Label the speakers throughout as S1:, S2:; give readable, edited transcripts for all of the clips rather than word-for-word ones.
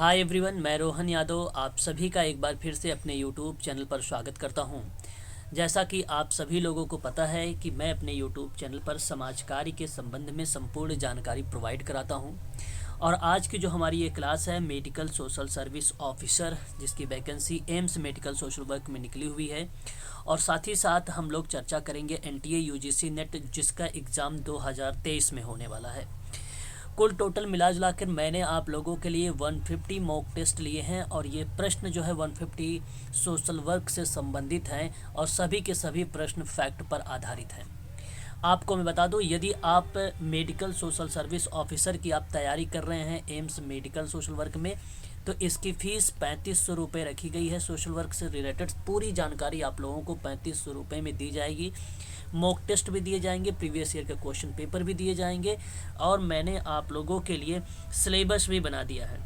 S1: Hi everyone, मैं रोहन यादव आप सभी का एक बार फिर से अपने यूट्यूब चैनल पर स्वागत करता हूं। जैसा कि आप सभी लोगों को पता है कि मैं अपने यूट्यूब चैनल पर समाज कार्य के संबंध में संपूर्ण जानकारी प्रोवाइड कराता हूं। और आज की जो हमारी ये क्लास है मेडिकल सोशल सर्विस ऑफिसर, जिसकी vacancy AIIMS medical social work में निकली हुई है। और साथ ही साथ हम लोग चर्चा करेंगे एनटीए यूजीसी नेट, जिसका एग्ज़ाम 2023 में होने वाला है। कुल टोटल मिला जुला कर मैंने आप लोगों के लिए 150 मॉक टेस्ट लिए हैं और ये प्रश्न जो है 150 सोशल वर्क से संबंधित हैं और सभी के सभी प्रश्न फैक्ट पर आधारित हैं। आपको मैं बता दूं, यदि आप मेडिकल सोशल सर्विस ऑफिसर की आप तैयारी कर रहे हैं एम्स मेडिकल सोशल वर्क में, तो इसकी फ़ीस 3500 रुपये रखी गई है। सोशल वर्क से रिलेटेड पूरी जानकारी आप लोगों को 3500 रुपये में दी जाएगी। मॉक टेस्ट भी दिए जाएंगे, प्रीवियस ईयर के क्वेश्चन पेपर भी दिए जाएंगे और मैंने आप लोगों के लिए सिलेबस भी बना दिया है।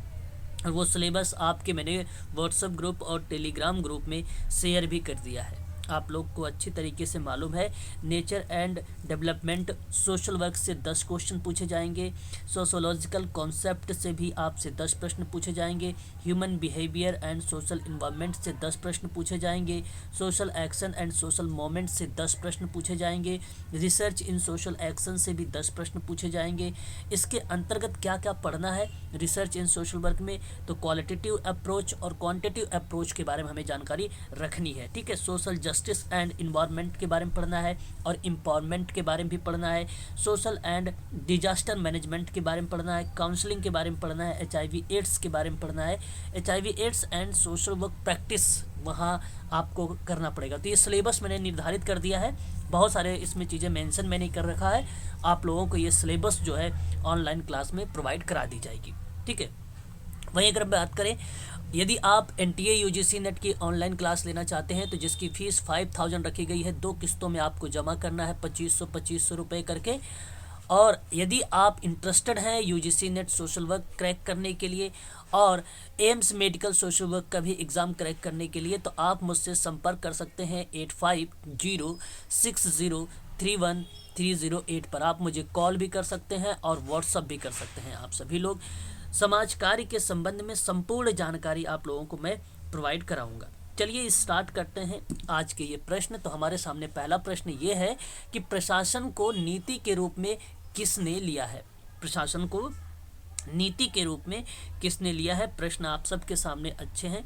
S1: और वो सिलेबस आपके मैंने व्हाट्सएप ग्रुप और टेलीग्राम ग्रुप में शेयर भी कर दिया है। आप लोग को अच्छी तरीके से मालूम है, nature and development social work से 10 क्वेश्चन पूछे जाएंगे। सोशोलॉजिकल कॉन्सेप्ट से भी आपसे 10 प्रश्न पूछे जाएंगे। Human behaviour and social environment से 10 प्रश्न पूछे जाएंगे। Social action and social moment से 10 प्रश्न पूछे जाएंगे। रिसर्च इन सोशल एक्शन से भी 10 प्रश्न पूछे जाएंगे। इसके अंतर्गत क्या क्या पढ़ना है रिसर्च इन सोशल वर्क में, तो क्वालिटेटिव अप्रोच और क्वांटिटेटिव अप्रोच के बारे में हमें जानकारी रखनी है। ठीक है, सोशल जस्टिस एंड इन्वायरमेंट के बारे में पढ़ना है और एम्पावरमेंट के बारे में भी पढ़ना है। सोशल एंड डिजास्टर मैनेजमेंट के बारे में पढ़ना है। काउंसलिंग के बारे में पढ़ना है। एचआईवी एड्स के बारे में पढ़ना है। HIV AIDS and social work practice वहाँ आपको करना पड़ेगा। तो ये सिलेबस मैंने निर्धारित कर दिया है। बहुत सारे इसमें चीज़ें मेंशन मैंने कर रखा है। आप लोगों को ये सिलेबस जो है ऑनलाइन क्लास में प्रोवाइड करा दी जाएगी। ठीक है, वहीं अगर बात करें, यदि आप एनटीए यूजीसी नेट की ऑनलाइन क्लास लेना चाहते हैं तो जिसकी फ़ीस 5000 रखी गई है, 2 किस्तों में आपको जमा करना है 2500 रुपये करके। और यदि आप इंटरेस्टेड हैं UGC net social work crack करने के लिए और एम्स मेडिकल सोशल वर्क का भी एग्ज़ाम क्रैक करने के लिए, तो आप मुझसे संपर्क कर सकते हैं 8506031308 पर। आप मुझे कॉल भी कर सकते हैं और व्हाट्सअप भी कर सकते हैं। आप सभी लोग समाज कार्य के संबंध में संपूर्ण जानकारी आप लोगों को मैं प्रोवाइड कराऊंगा। चलिए स्टार्ट करते हैं आज के ये प्रश्न। तो हमारे सामने पहला प्रश्न ये है कि प्रशासन को नीति के रूप में किसने लिया है। प्रशासन को नीति के रूप में किसने लिया है। प्रश्न आप सबके सामने अच्छे हैं।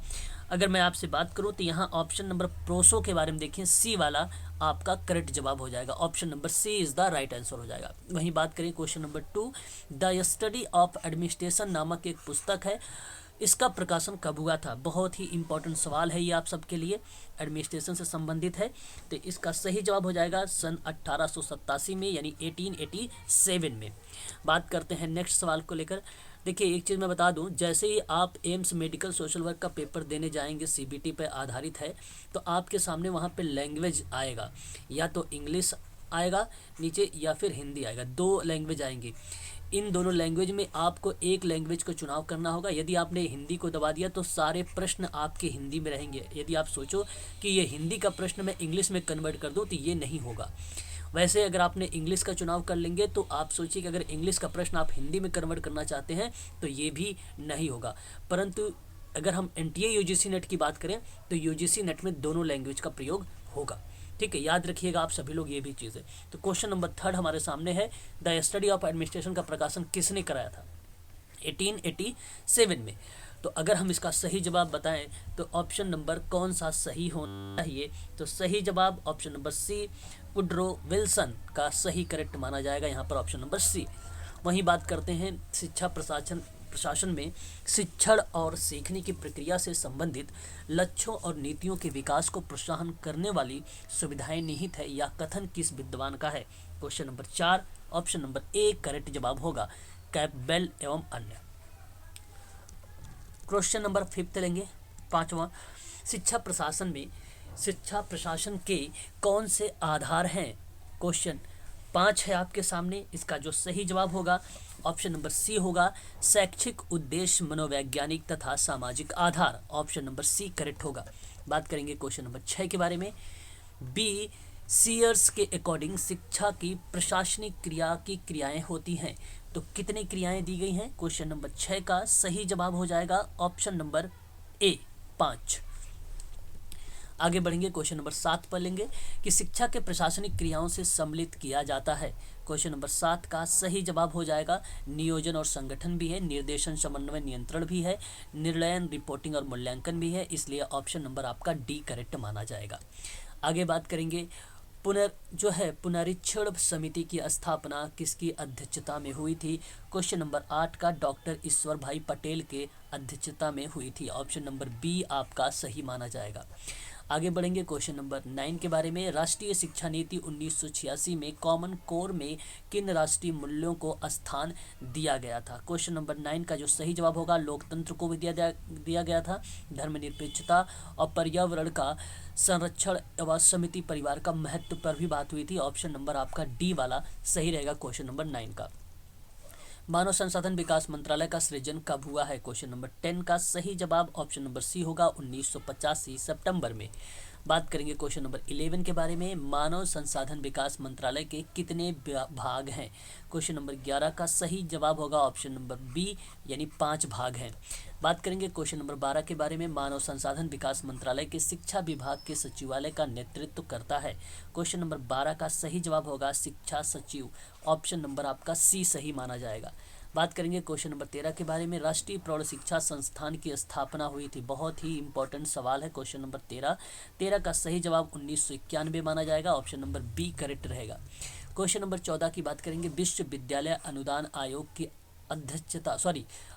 S1: अगर मैं आपसे बात करूं तो यहाँ ऑप्शन नंबर प्रोसो के बारे में देखिए, सी वाला आपका करेक्ट जवाब हो जाएगा। Option number C is the right answer हो जाएगा। वहीं बात करें question number 2, the study of administration नामक एक पुस्तक है, इसका प्रकाशन कब हुआ था। बहुत ही इंपॉर्टेंट सवाल है ये आप सबके लिए, एडमिनिस्ट्रेशन से संबंधित है। तो इसका सही जवाब हो जाएगा सन 1887 में, यानी 1887 में। बात करते हैं नेक्स्ट सवाल को लेकर। देखिए एक चीज़ मैं बता दूं, जैसे ही आप एम्स मेडिकल सोशल वर्क का पेपर देने जाएंगे, सीबीटी पे आधारित है, तो आपके सामने वहाँ पे लैंग्वेज आएगा, या तो इंग्लिश आएगा नीचे या फिर हिंदी आएगा। 2 लैंग्वेज आएंगी। इन दोनों लैंग्वेज में आपको एक लैंग्वेज को चुनाव करना होगा। यदि आपने हिंदी को दबा दिया तो सारे प्रश्न आपके हिंदी में रहेंगे। यदि आप सोचो कि ये हिंदी का प्रश्न मैं इंग्लिश में कन्वर्ट कर दूँ तो ये नहीं होगा। वैसे अगर आपने इंग्लिश का चुनाव कर लेंगे तो आप सोचिए कि अगर इंग्लिश का प्रश्न आप हिंदी में कन्वर्ट करना चाहते हैं तो ये भी नहीं होगा। परंतु अगर हम एनटीए यूजीसी नेट की बात करें तो यूजीसी नेट में दोनों लैंग्वेज का प्रयोग होगा। ठीक है, याद रखिएगा आप सभी लोग ये भी चीज़ें। तो क्वेश्चन नंबर 3 हमारे सामने है, द स्टडी ऑफ एडमिनिस्ट्रेशन का प्रकाशन किसने कराया था 1887 में। तो अगर हम इसका सही जवाब बताएं तो ऑप्शन नंबर कौन सा सही होना चाहिए, तो सही जवाब option number C, Woodrow Wilson का सही करेक्ट माना जाएगा यहाँ पर ऑप्शन नंबर सी। वहीं बात करते हैं शिक्षा प्रशासन में शिक्षण और सीखने की प्रक्रिया से संबंधित लक्ष्यों और नीतियों के विकास को प्रोत्साहन करने वाली सुविधाएं निहित है, या कथन किस विद्वान का है। Question number 4 option number A correct जवाब होगा, कैपबेल एवं अन्य। क्वेश्चन नंबर 5 लेंगे, 5वां, शिक्षा प्रशासन के कौन से आधार हैं। क्वेश्चन 5 है आपके सामने। इसका जो सही जवाब होगा ऑप्शन नंबर सी होगा, शैक्षिक उद्देश्य, मनोवैज्ञानिक तथा सामाजिक आधार। ऑप्शन नंबर सी करेक्ट होगा। बात करेंगे क्वेश्चन नंबर 6 के बारे में, बी सीयर्स के अकॉर्डिंग शिक्षा की प्रशासनिक क्रिया की क्रियाएं होती हैं। तो कितनी क्रियाएं दी गई हैं? क्वेश्चन नंबर 6 का सही जवाब हो जाएगा ऑप्शन नंबर ए, 5। आगे बढ़ेंगे, क्वेश्चन नंबर 7 पर लेंगे कि शिक्षा के प्रशासनिक क्रियाओं से सम्मिलित किया जाता है। क्वेश्चन नंबर 7 का सही जवाब हो जाएगा नियोजन और संगठन भी है, निर्देशन, समन्वय, नियंत्रण भी है, निर्णय, रिपोर्टिंग और मूल्यांकन भी है, इसलिए ऑप्शन नंबर आपका डी करेक्ट माना जाएगा। आगे बात करेंगे पुनरीक्षण समिति की स्थापना किसकी अध्यक्षता में हुई थी? क्वेश्चन नंबर 8 का डॉक्टर ईश्वर भाई पटेल के अध्यक्षता में हुई थी, ऑप्शन नंबर बी आपका सही माना जाएगा। आगे बढ़ेंगे, क्वेश्चन नंबर 9 के बारे में, राष्ट्रीय शिक्षा नीति 1986 में कॉमन कोर में किन राष्ट्रीय मूल्यों को स्थान दिया गया था? क्वेश्चन नंबर 9 का जो सही जवाब होगा लोकतंत्र को भी दिया गया था, धर्मनिरपेक्षता और पर्यावरण का संरक्षण एवं समिति परिवार का महत्व पर भी बात हुई थी, ऑप्शन नंबर आपका डी वाला सही रहेगा क्वेश्चन नंबर 9 का। मानव संसाधन विकास मंत्रालय का सृजन कब हुआ है? क्वेश्चन नंबर 10 का सही जवाब ऑप्शन नंबर सी होगा 1985 सितंबर में। बात करेंगे क्वेश्चन नंबर 11 के बारे में, मानव संसाधन विकास मंत्रालय के कितने भाग हैं? क्वेश्चन नंबर 11 का सही जवाब होगा ऑप्शन नंबर बी, यानी 5 भाग हैं। बात करेंगे क्वेश्चन नंबर 12 के बारे में, मानव संसाधन विकास मंत्रालय के शिक्षा विभाग के सचिवालय का नेतृत्व करता है। क्वेश्चन नंबर 12 का सही जवाब होगा शिक्षा सचिव, ऑप्शन नंबर आपका सी सही माना जाएगा। बात करेंगे क्वेश्चन नंबर 13 के बारे में, राष्ट्रीय प्रौढ़ शिक्षा संस्थान की स्थापना हुई थी, बहुत ही इंपॉर्टेंट सवाल है क्वेश्चन नंबर 13 का सही जवाब 1991 माना जाएगा, ऑप्शन नंबर बी करेक्ट रहेगा। क्वेश्चन नंबर 14 की बात करेंगे, विश्वविद्यालय अनुदान आयोग की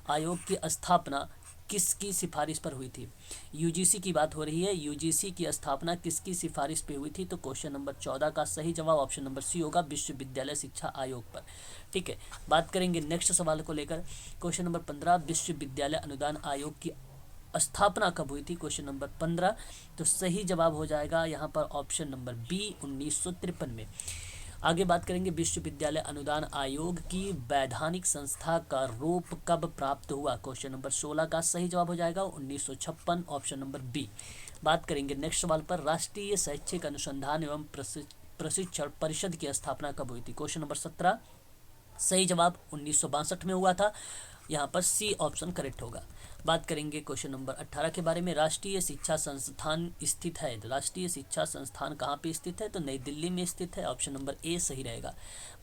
S1: आयोग की स्थापना किसकी सिफारिश पर हुई थी? यूजीसी की बात हो रही है, यूजीसी की स्थापना किसकी सिफारिश पे हुई थी? तो क्वेश्चन नंबर 14 का सही जवाब ऑप्शन नंबर सी होगा, विश्वविद्यालय शिक्षा आयोग पर। ठीक है, बात करेंगे नेक्स्ट सवाल को लेकर, क्वेश्चन नंबर 15, विश्वविद्यालय अनुदान आयोग की स्थापना कब हुई थी? क्वेश्चन नंबर 15, तो सही जवाब हो जाएगा यहाँ पर ऑप्शन नंबर बी 1953 में। आगे बात करेंगे, विश्वविद्यालय अनुदान आयोग की वैधानिक संस्था का रूप कब प्राप्त हुआ? क्वेश्चन नंबर 16 का सही जवाब हो जाएगा 1956, ऑप्शन नंबर बी। बात करेंगे नेक्स्ट सवाल पर, राष्ट्रीय शैक्षिक अनुसंधान एवं प्रशिक्षण परिषद की स्थापना कब हुई थी? क्वेश्चन नंबर 17 सही जवाब 1962 में हुआ था, यहाँ पर सी ऑप्शन करेक्ट होगा। बात करेंगे क्वेश्चन नंबर 18 के बारे में, राष्ट्रीय शिक्षा संस्थान स्थित है, राष्ट्रीय शिक्षा संस्थान कहाँ पे स्थित है? तो नई दिल्ली में स्थित है, ऑप्शन नंबर ए सही रहेगा।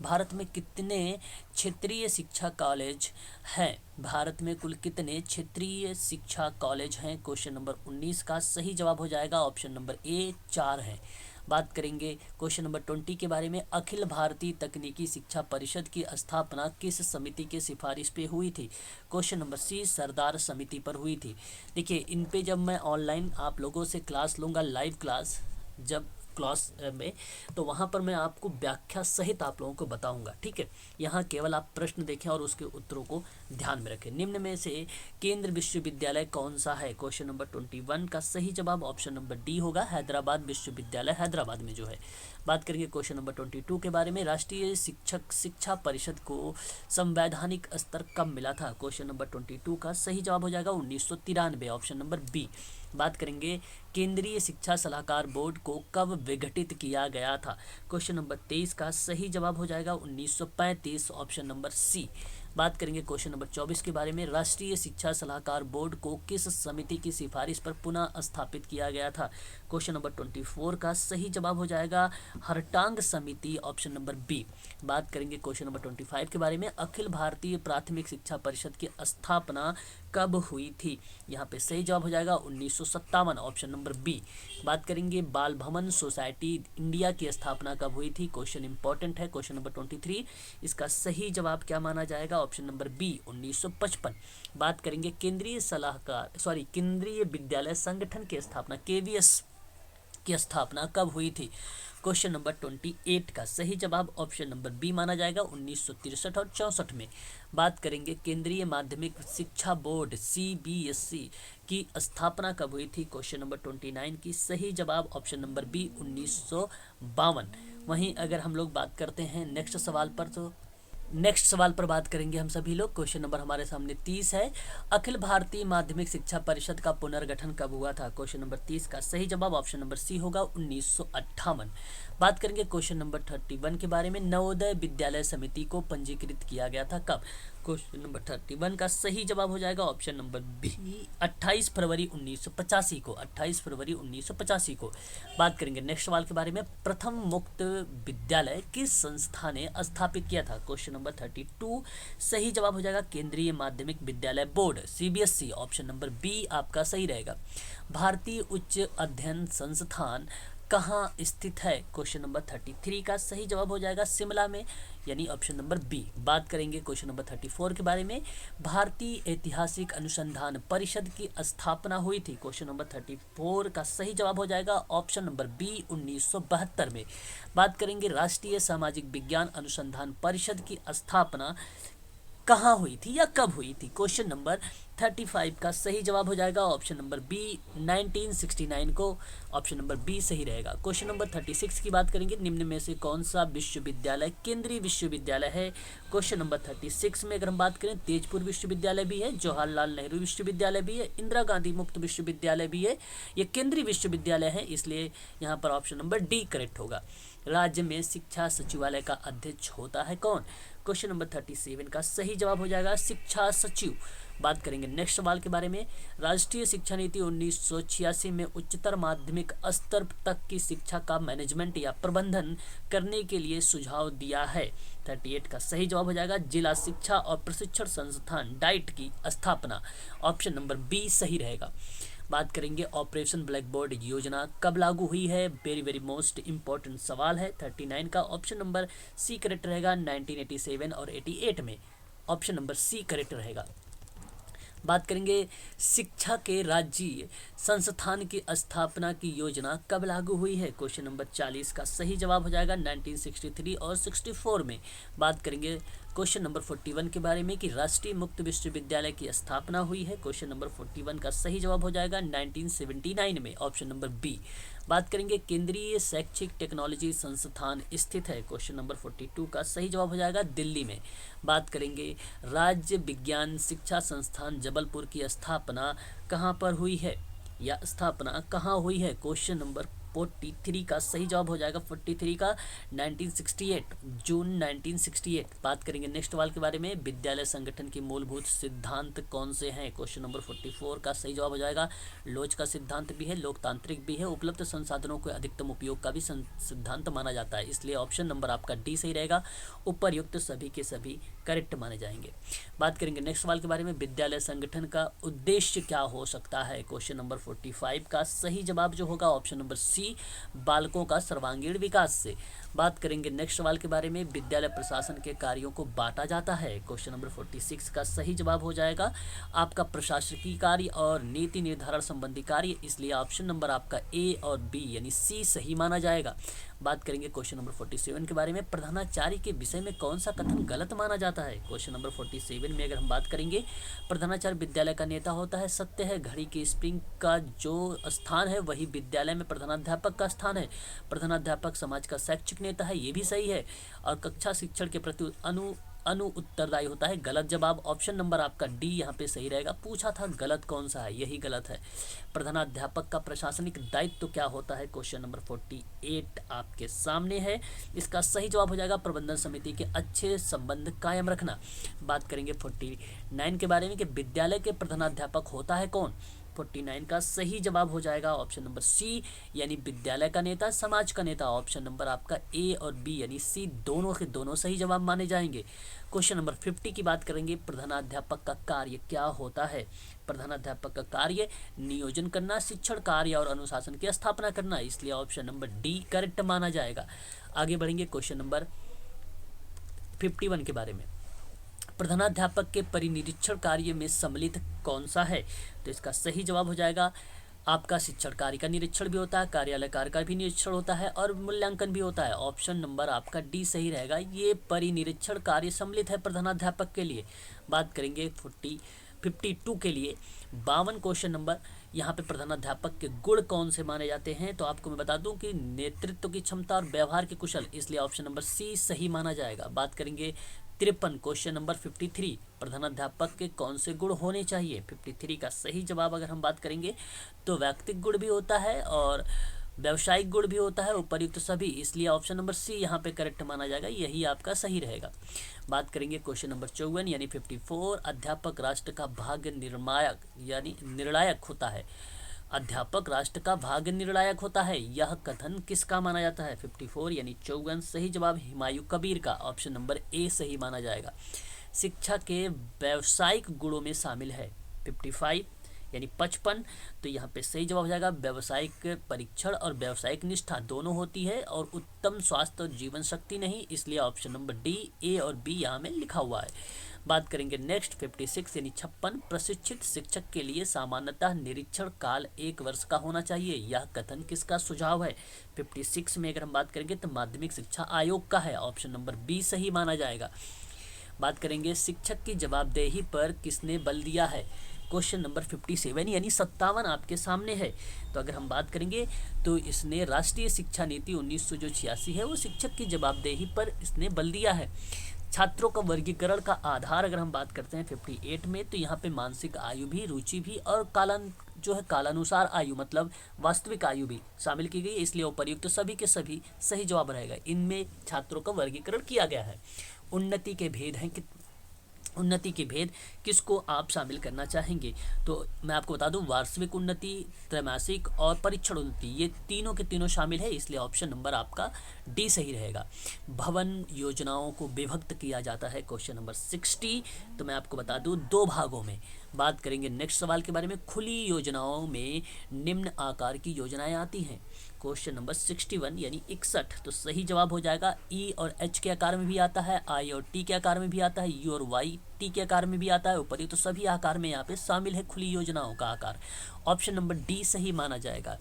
S1: भारत में कितने क्षेत्रीय शिक्षा कॉलेज हैं? भारत में कुल कितने क्षेत्रीय शिक्षा कॉलेज हैं? क्वेश्चन नंबर 19 का सही जवाब हो जाएगा ऑप्शन नंबर ए 4 है। बात करेंगे क्वेश्चन नंबर 20 के बारे में, अखिल भारतीय तकनीकी शिक्षा परिषद की स्थापना किस समिति के सिफारिश पे हुई थी? क्वेश्चन नंबर सी सरदार समिति पर हुई थी। देखिए, इन पे जब मैं ऑनलाइन आप लोगों से क्लास लूँगा, लाइव क्लास जब क्लास में, तो वहाँ पर मैं आपको व्याख्या सहित आप लोगों को बताऊंगा। ठीक है, यहाँ केवल आप प्रश्न देखें और उसके उत्तरों को ध्यान में रखें। निम्न में से केंद्र विश्वविद्यालय कौन सा है? क्वेश्चन नंबर 21 का सही जवाब ऑप्शन नंबर डी होगा, हैदराबाद विश्वविद्यालय, हैदराबाद में जो है। बात करेंगे क्वेश्चन नंबर 22 के बारे में, राष्ट्रीय शिक्षा परिषद को संवैधानिक स्तर कब मिला था? क्वेश्चन नंबर 22 का सही जवाब हो जाएगा 1993, ऑप्शन नंबर बी। बात करेंगे केंद्रीय शिक्षा सलाहकार बोर्ड को कब विघटित किया गया था? क्वेश्चन नंबर 23 का सही जवाब हो जाएगा 1935, ऑप्शन नंबर सी। बात करेंगे क्वेश्चन नंबर 24 के बारे में, राष्ट्रीय शिक्षा सलाहकार बोर्ड को किस समिति की सिफारिश पर पुनः स्थापित किया गया था? क्वेश्चन नंबर 24 का सही जवाब हो जाएगा हरटांग समिति, ऑप्शन नंबर बी। बात करेंगे क्वेश्चन नंबर 25 के बारे में, अखिल भारतीय प्राथमिक शिक्षा परिषद की स्थापना कब हुई थी? यहाँ पे सही जवाब हो जाएगा 1957, ऑप्शन नंबर बी। बात करेंगे बाल भवन सोसाइटी इंडिया की स्थापना कब हुई थी? क्वेश्चन इंपॉर्टेंट है, क्वेश्चन नंबर 23, इसका सही जवाब क्या माना जाएगा? Option number B 1955। बात करेंगे केंद्रीय विद्यालय संगठन की स्थापना केवीएस की स्थापना कब हुई थी? क्वेश्चन नंबर 28 का सही जवाब ऑप्शन नंबर बी माना जाएगा 1963 और 64 में। बात करेंगे केंद्रीय माध्यमिक शिक्षा बोर्ड सीबीएसई की स्थापना कब हुई थी? क्वेश्चन नंबर 29 की सही जवाब ऑप्शन नंबर बी 1952। वहीं अगर हम लोग बात करते हैं नेक्स्ट सवाल पर, तो नेक्स्ट सवाल पर बात करेंगे हम सभी लोग। क्वेश्चन नंबर हमारे सामने 30 है। अखिल भारतीय माध्यमिक शिक्षा परिषद का पुनर्गठन कब हुआ था? क्वेश्चन नंबर 30 का सही जवाब ऑप्शन नंबर सी होगा 1958। बात करेंगे क्वेश्चन नंबर 31 के बारे में। नवोदय विद्यालय समिति को पंजीकृत किया गया था कब? क्वेश्चन नंबर 31 का सही जवाब हो जाएगा ऑप्शन नंबर बी 28 फरवरी 1985 को। 28 फरवरी 1985 को। बात करेंगे नेक्स्ट सवाल के बारे में। प्रथम मुक्त विद्यालय किस संस्था ने स्थापित किया था? क्वेश्चन नंबर 32 सही जवाब हो जाएगा केंद्रीय माध्यमिक विद्यालय board CBSE. Option number B आपका सही रहेगा। भारतीय उच्च अध्ययन संस्थान कहाँ स्थित है? क्वेश्चन नंबर 33 का सही जवाब हो जाएगा शिमला में, यानी ऑप्शन नंबर बी। बात करेंगे क्वेश्चन नंबर 34 के बारे में। भारतीय ऐतिहासिक अनुसंधान परिषद की स्थापना हुई थी? क्वेश्चन नंबर 34 का सही जवाब हो जाएगा ऑप्शन नंबर बी 1972 में। बात करेंगे राष्ट्रीय सामाजिक विज्ञान अनुसंधान परिषद की स्थापना कहाँ हुई थी या कब हुई थी? क्वेश्चन नंबर 35 का सही जवाब हो जाएगा ऑप्शन नंबर बी 1969 को। ऑप्शन नंबर बी सही रहेगा। क्वेश्चन नंबर 36 की बात करेंगे। निम्न में से कौन सा विश्वविद्यालय केंद्रीय विश्वविद्यालय है? क्वेश्चन नंबर 36 में अगर हम बात करें, तेजपुर विश्वविद्यालय भी है, जवाहरलाल नेहरू विश्वविद्यालय भी है, इंदिरा गांधी मुक्त विश्वविद्यालय भी है। ये केंद्रीय विश्वविद्यालय है, इसलिए यहाँ पर ऑप्शन नंबर डी करेक्ट होगा। राज्य में शिक्षा सचिवालय का अध्यक्ष होता है कौन? क्वेश्चन नंबर 37 का सही जवाब हो जाएगा शिक्षा सचिव। बात करेंगे नेक्स्ट सवाल के बारे में। राष्ट्रीय शिक्षा नीति 1986 में उच्चतर माध्यमिक स्तर तक की शिक्षा का मैनेजमेंट या प्रबंधन करने के लिए सुझाव दिया है। 38 का सही जवाब हो जाएगा जिला शिक्षा और प्रशिक्षण संस्थान डाइट की स्थापना। ऑप्शन नंबर बी सही रहेगा। बात करेंगे ऑपरेशन ब्लैक बोर्ड योजना कब लागू हुई है? वेरी वेरी मोस्ट इंपॉर्टेंट सवाल है। 39 का ऑप्शन नंबर सी करेक्ट रहेगा 1987 और 88 में। ऑप्शन नंबर सी करेक्ट रहेगा। बात करेंगे शिक्षा के राज्य संस्थान की स्थापना की योजना कब लागू हुई है? क्वेश्चन नंबर 40 का सही जवाब हो जाएगा 1963 और 64 में। बात करेंगे क्वेश्चन नंबर 41 के बारे में कि राष्ट्रीय मुक्त विश्वविद्यालय की स्थापना हुई है। क्वेश्चन नंबर 41 का सही जवाब हो जाएगा 1979 में। Option number B. बात करेंगे केंद्रीय शैक्षिक टेक्नोलॉजी संस्थान स्थित है। क्वेश्चन नंबर 42 का सही जवाब हो जाएगा दिल्ली में। बात करेंगे राज्य विज्ञान शिक्षा संस्थान जबलपुर की स्थापना कहाँ पर हुई है या स्थापना कहाँ हुई है? क्वेश्चन नंबर 43 का सही जवाब हो जाएगा 43 का 1968 जून 1968। बात करेंगे नेक्स्ट सवाल के बारे में। विद्यालय संगठन के मूलभूत सिद्धांत कौन से हैं? क्वेश्चन नंबर 44 का सही जवाब हो जाएगा लोच का सिद्धांत भी है, लोकतांत्रिक भी है, उपलब्ध संसाधनों के अधिकतम उपयोग का भी सिद्धांत माना जाता है, इसलिए ऑप्शन नंबर आपका डी सही रहेगा। उपरयुक्त सभी के सभी करेक्ट माने जाएंगे। बात करेंगे नेक्स्ट सवाल के बारे में। विद्यालय संगठन का उद्देश्य क्या हो सकता है? क्वेश्चन नंबर 45 का सही जवाब जो होगा ऑप्शन नंबर सी बालकों का सर्वांगीण विकास से। बात करेंगे नेक्स्ट सवाल के बारे में। विद्यालय प्रशासन के कार्यों को बांटा जाता है। क्वेश्चन नंबर 46 का सही जवाब हो जाएगा आपका प्रशासकीय कार्य और नीति निर्धारण संबंधी कार्य, इसलिए ऑप्शन नंबर आपका ए और बी यानी सी सही माना जाएगा। बात करेंगे क्वेश्चन नंबर 47 के बारे में। प्रधानाचार्य के विषय में कौन सा कथन गलत माना जाता है? क्वेश्चन नंबर 47 में अगर हम बात करेंगे, प्रधानाचार्य विद्यालय का नेता होता है, सत्य है। घड़ी की स्प्रिंग का जो स्थान है वही विद्यालय में प्रधानाध्यापक का स्थान है। प्रधानाध्यापक समाज का शैक्षिक नेता है, ये भी सही है। और कक्षा शिक्षण के प्रति उत्तरदायी होता है। गलत जवाब ऑप्शन नंबर आपका डी यहाँ पे सही रहेगा। पूछा था गलत कौन सा है, यही गलत है। प्रधानाध्यापक का प्रशासनिक दायित्व क्या होता है? क्वेश्चन नंबर 48 आपके सामने है। इसका सही जवाब हो जाएगा प्रबंधन समिति के अच्छे संबंध कायम रखना। बात करेंगे 49 के बारे में कि विद्यालय के प्रधानाध्यापक होता है कौन? 49 का सही जवाब हो जाएगा ऑप्शन नंबर सी यानी विद्यालय का नेता, समाज का नेता। ऑप्शन नंबर आपका ए और बी यानी सी दोनों के दोनों सही जवाब माने जाएंगे। क्वेश्चन नंबर 50 की बात करेंगे। प्रधानाध्यापक का कार्य क्या होता है? प्रधानाध्यापक का कार्य नियोजन करना, शिक्षण कार्य और अनुशासन की स्थापना करना, इसलिए ऑप्शन नंबर डी करेक्ट माना जाएगा। आगे बढ़ेंगे क्वेश्चन नंबर 51 के बारे में। प्रधानाध्यापक के परिनिरीक्षण कार्य में सम्मिलित कौन सा है? तो इसका सही जवाब हो जाएगा आपका शिक्षण कार्य का निरीक्षण भी होता है, कार्यालय कार्य का भी निरीक्षण होता है और मूल्यांकन भी होता है। ऑप्शन नंबर आपका डी सही रहेगा। ये परिनिरीक्षण कार्य सम्मिलित है प्रधानाध्यापक के लिए। बात करेंगे 52 के लिए 52 क्वेश्चन नंबर। यहाँ पे प्रधानाध्यापक के गुण कौन से माने जाते हैं? तो आपको मैं बता दूं कि नेतृत्व की क्षमता और व्यवहार के कुशल, इसलिए ऑप्शन नंबर सी सही माना जाएगा। बात करेंगे 53। क्वेश्चन नंबर 53, प्रधानाध्यापक के कौन से गुण होने चाहिए? 53 का सही जवाब अगर हम बात करेंगे तो व्यक्तिगत गुण भी होता है और व्यावसायिक गुण भी होता है, उपर्युक्त सभी, इसलिए ऑप्शन नंबर सी यहाँ पे करेक्ट माना जाएगा, यही आपका सही रहेगा। बात करेंगे क्वेश्चन नंबर 54 यानी 54, अध्यापक राष्ट्र का भाग्य निर्णायक यानी निर्णायक होता है। अध्यापक राष्ट्र का भाग्य निर्णायक होता है, यह कथन किसका माना जाता है? 54 यानी 54 सही जवाब हुमायूं कबीर का, ऑप्शन नंबर ए सही माना जाएगा। शिक्षा के व्यावसायिक गुणों में शामिल है 55 यानी 55, तो यहाँ पे सही जवाब हो जाएगा व्यावसायिक परीक्षण और व्यावसायिक निष्ठा दोनों होती है और उत्तम स्वास्थ्य और जीवन शक्ति नहीं, इसलिए ऑप्शन नंबर डी, ए और बी यहाँ में लिखा हुआ है। बात करेंगे नेक्स्ट 56 यानी 56, प्रशिक्षित शिक्षक के लिए सामान्यतः निरीक्षण काल 1 वर्ष का होना चाहिए, यह कथन किसका सुझाव है? 56 में अगर हम बात करेंगे तो माध्यमिक शिक्षा आयोग का है, ऑप्शन नंबर बी सही माना जाएगा। बात करेंगे शिक्षक की जवाबदेही पर किसने बल दिया है? क्वेश्चन नंबर 57 यानी 57 आपके सामने है, तो अगर हम बात करेंगे तो इसने राष्ट्रीय शिक्षा नीति 1986 है वो शिक्षक की जवाबदेही पर इसने बल दिया है। छात्रों का वर्गीकरण का आधार अगर हम बात करते हैं 58 में, तो यहाँ पे मानसिक आयु भी, रुचि भी और कालानुसार आयु मतलब वास्तविक आयु भी शामिल की गई है, इसलिए उपर्युक्त सभी के सभी सही जवाब रहेगा। इनमें छात्रों का वर्गीकरण किया गया है। उन्नति के भेद हैं कि उन्नति के भेद किसको आप शामिल करना चाहेंगे? तो मैं आपको बता दूं, वार्षिक उन्नति, त्रैमासिक और परीक्षण उन्नति, ये तीनों के तीनों शामिल है, इसलिए ऑप्शन नंबर आपका डी सही रहेगा। भवन योजनाओं को विभक्त किया जाता है, क्वेश्चन नंबर 60, तो मैं आपको बता दूं 2 भागों में। बात करेंगे नेक्स्ट सवाल के बारे में, खुली योजनाओं में निम्न आकार की योजनाएं आती हैं, क्वेश्चन नंबर 61 यानी 61, तो सही जवाब हो जाएगा ई और एच के आकार में भी आता है, आई और टी के आकार में भी आता है, यू और वाई टी के आकार में भी आता है, ऊपर तो सभी आकार में यहाँ पे शामिल है खुली योजनाओं का आकार, ऑप्शन नंबर डी सही माना जाएगा।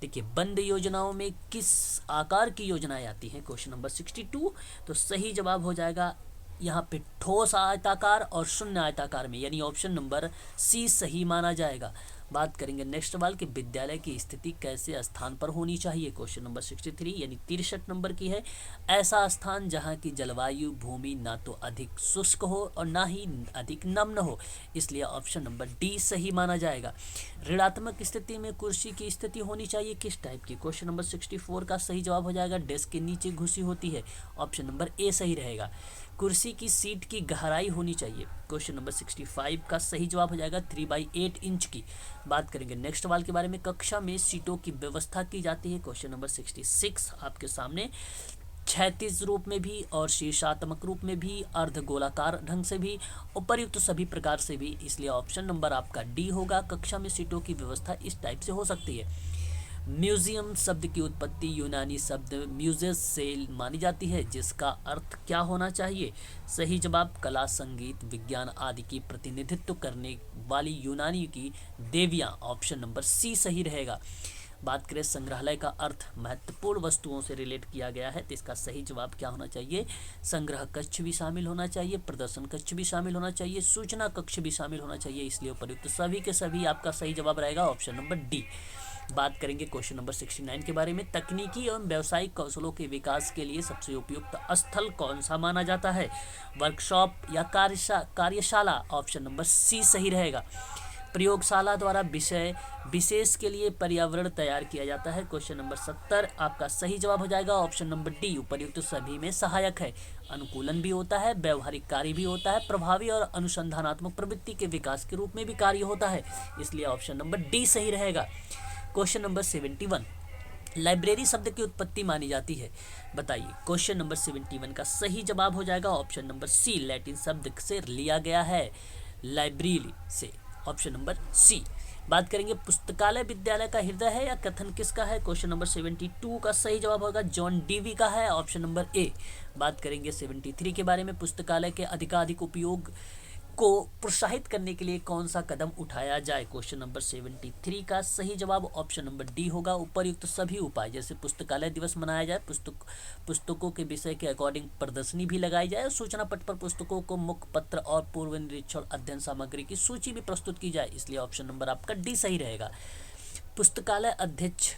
S1: देखिए बंद योजनाओं में किस आकार की योजनाएं आती हैं? क्वेश्चन नंबर 62, तो सही जवाब हो जाएगा यहाँ पे ठोस आयताकार और शून्य आयताकार में, यानी ऑप्शन नंबर सी सही माना जाएगा। बात करेंगे नेक्स्ट सवाल कि विद्यालय की स्थिति कैसे स्थान पर होनी चाहिए, क्वेश्चन नंबर 63 यानी 63 नंबर की है, ऐसा स्थान जहां की जलवायु भूमि ना तो अधिक शुष्क हो और ना ही अधिक नम्न हो, इसलिए ऑप्शन नंबर डी सही माना जाएगा। ऋणात्मक स्थिति में कुर्सी की स्थिति होनी चाहिए किस टाइप की? क्वेश्चन नंबर 64 का सही जवाब हो जाएगा डेस्क के नीचे घुसी होती है, ऑप्शन नंबर ए सही रहेगा। कुर्सी की सीट की गहराई होनी चाहिए, क्वेश्चन नंबर 65 का सही जवाब हो जाएगा 3/8 इंच की। बात करेंगे नेक्स्ट सवाल के बारे में, कक्षा में सीटों की व्यवस्था की जाती है, क्वेश्चन नंबर 66 आपके सामने, क्षैतिज रूप में भी और शीर्षात्मक रूप में भी, अर्धगोलाकार ढंग से भी, उपर्युक्त सभी प्रकार से भी, इसलिए ऑप्शन नंबर आपका डी होगा। कक्षा में सीटों की व्यवस्था इस टाइप से हो सकती है। म्यूजियम शब्द की उत्पत्ति यूनानी शब्द म्यूजियस से मानी जाती है, जिसका अर्थ क्या होना चाहिए? सही जवाब कला, संगीत, विज्ञान आदि की प्रतिनिधित्व करने वाली यूनानी की देवियां, ऑप्शन नंबर सी सही रहेगा। बात करें संग्रहालय का अर्थ महत्वपूर्ण वस्तुओं से रिलेट किया गया है, तो इसका सही जवाब क्या होना चाहिए? संग्रह कक्ष भी शामिल होना चाहिए, प्रदर्शन कक्ष भी शामिल होना चाहिए, सूचना कक्ष भी शामिल होना चाहिए, इसलिए उपयुक्त सभी के सभी आपका सही जवाब रहेगा ऑप्शन नंबर डी। बात करेंगे क्वेश्चन नंबर 69 के बारे में, तकनीकी एवं व्यावसायिक कौशलों के विकास के लिए सबसे उपयुक्त स्थल कौन सा माना जाता है? वर्कशॉप या कार्यशाला, ऑप्शन नंबर सी सही रहेगा। प्रयोगशाला द्वारा विषय विशेष के लिए पर्यावरण तैयार किया जाता है, क्वेश्चन नंबर 70 आपका सही जवाब हो जाएगा ऑप्शन नंबर डी, उपर्युक्त सभी में सहायक है। अनुकूलन भी होता है, व्यवहारिक कार्य भी होता है, प्रभावी और अनुसंधानात्मक प्रवृत्ति के विकास के रूप में भी कार्य होता है, इसलिए ऑप्शन नंबर डी सही रहेगा। क्वेश्चन नंबर 71, लाइब्रेरी शब्द की उत्पत्ति मानी जाती है, बताइए। क्वेश्चन नंबर 71 का सही जवाब हो जाएगा ऑप्शन नंबर सी, लैटिन शब्द से लिया गया है, लाइब्रेरी से, ऑप्शन नंबर सी। बात करेंगे पुस्तकालय विद्यालय का हृदय है या कथन किसका है? क्वेश्चन नंबर 72 का सही जवाब होगा जॉन डीवी का है, ऑप्शन नंबर ए। बात करेंगे 73 के बारे में, पुस्तकालय के अधिकाधिक उपयोग को प्रोत्साहित करने के लिए कौन सा कदम उठाया जाए? क्वेश्चन नंबर 73 का सही जवाब ऑप्शन नंबर डी होगा, उपरयुक्त सभी उपाय, जैसे पुस्तकालय दिवस मनाया जाए, पुस्तकों के विषय के अकॉर्डिंग प्रदर्शनी भी लगाई जाए, सूचना पट पर पुस्तकों को मुख्य पत्र और पूर्व निरीक्षण अध्ययन सामग्री की सूची भी प्रस्तुत की जाए, इसलिए ऑप्शन नंबर आपका डी सही रहेगा। पुस्तकालय अध्यक्ष